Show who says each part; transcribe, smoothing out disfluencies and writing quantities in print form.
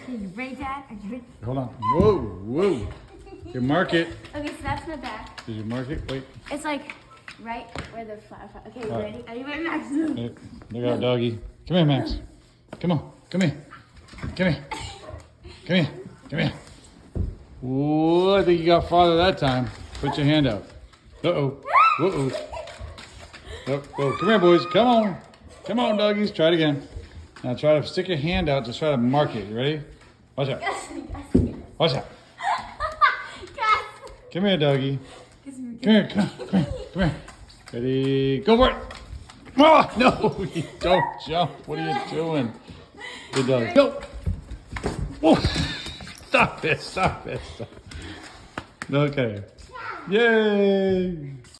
Speaker 1: Okay, you ready, Dad? Are you ready?
Speaker 2: Hold on. Whoa, whoa. You mark it.
Speaker 1: Okay, so that's my back.
Speaker 2: Did you mark it? Wait.
Speaker 1: It's like right where the flower. Okay, you
Speaker 2: All
Speaker 1: ready?
Speaker 2: right.
Speaker 1: Are you ready, Max?
Speaker 2: Hey, look out, doggy. Come here, Max. Come on. Come here. Come here. Come here. Come here. Whoa, I think you got farther that time. Put your hand out. Uh-oh. Uh-oh. Oh, come here, boys. Come on. Come on, doggies. Try it again. Now try to stick your hand out to try to mark it. You ready? Watch out. Watch out. Come here, doggy. Come here. Come here. Come here. Ready? Go for it. Oh, no. You don't jump. What are you doing? Good dog. Go. Whoa. Stop it. Stop it. Stop. Okay. Yay.